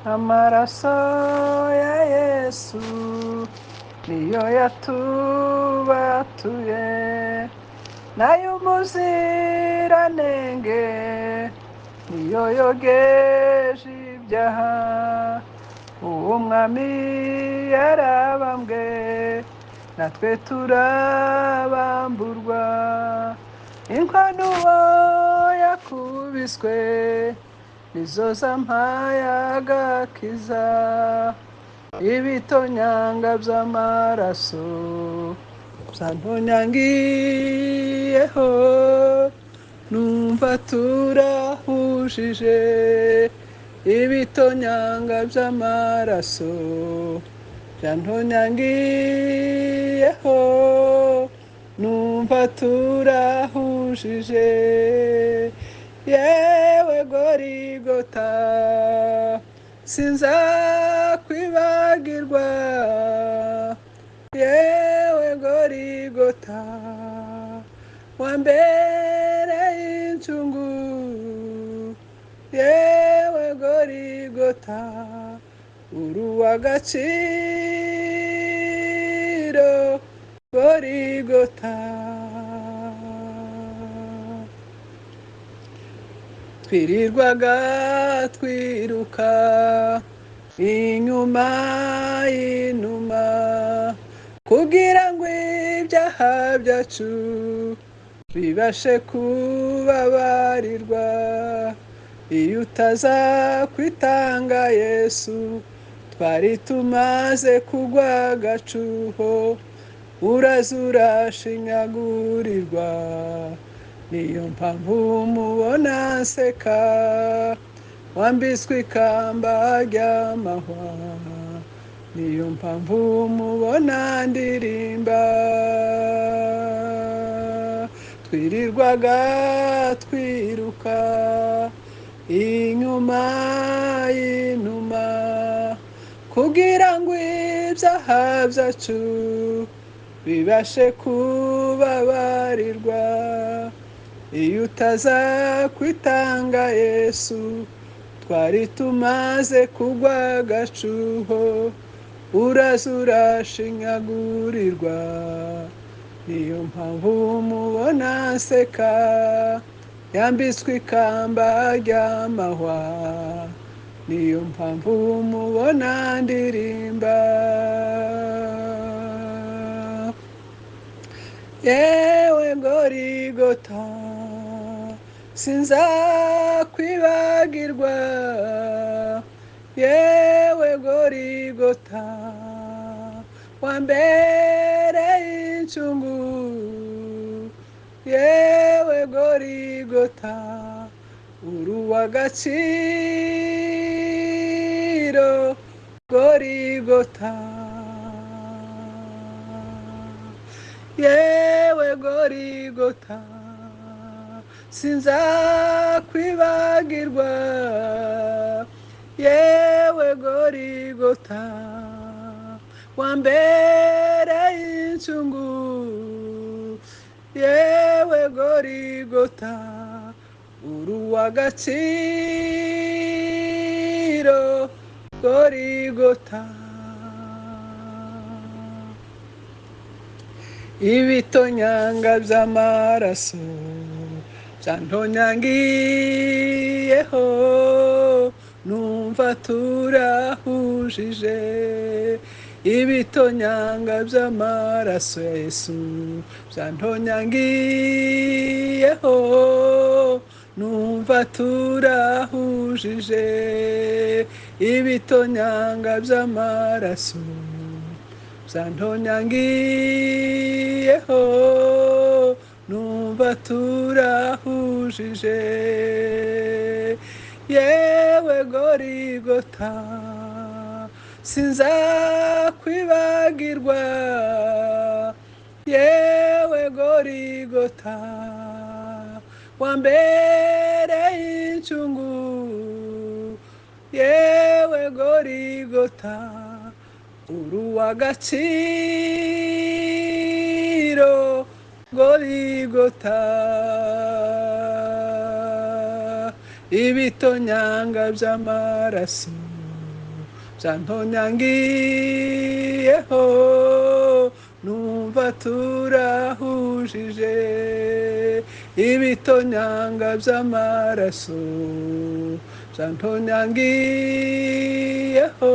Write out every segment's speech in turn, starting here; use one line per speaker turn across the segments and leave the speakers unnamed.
amaraso ya Yesu niyo yatubatuye n'ay'umuziranenge niyo yogeje ibyaha uwo mwami yarabambwe natwe turabamburwa inkwano yakubiswe nizo zampaye agakiza ibitonyanga by'amaraso byantonyangiyeho numva turahujije ibitonyanga by'amaraso byantonyangiyeho numva turahujije yewe Gorigota sinzakwibagirwa yewe Gorigota wambereye incungu yewe Gorigota uri uw'agaciro Gorigota twirirwaga twiruka inyuma y'inuma kugira ngo ibyaha byacu bibashe kubabarirwa iyo utaza kwitanga Yesu twari tumaze kugwa agacuho uraza urashinyagurirwa niyo mpamvu mubona nseka wambitswe ikamba ry'amahwa niyo mpamvu mubona ndirimba twirirwaga twiruka inyuma y'inuma kugira ngo ibyaha byacu bibashe kubabarirwa iyo utaza kwitanga Yesu twari tumaze kugwa agacuho uraza urashinyagurirwa niyo mpamvu mubona nseka yambitswe ikamba ry'amahwa niyo mpamvu mubona ndirimba yewe Gorigota sinzakwibagirwa yewe Gorigota wambereye incungu yewe Gorigota uri uw'agaciro Gorigota yewe Gorigota sinzakwibagirwa yewe Gorigota wambereye incungu yewe Gorigota uri uw'agaciro Gorigota ibitonyanga by'amaraso byantonyangiyeho numva turahujije ibitonyanga by'amaraso ya Yesu byantonyangiyeho numva turahujije ibitonyanga by'amaraso byantonyangiyeho numva turahujije yewe Gorigota sinzakwibagirwa yewe Gorigota wambereye incungu yewe Gorigota uri uw'agaciro Gorigota ibitonyanga by'amaraso jantonyangiyeho numva turahujije ibitonyanga by'amaraso jantonyangiyeho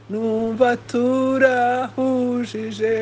numva turahujije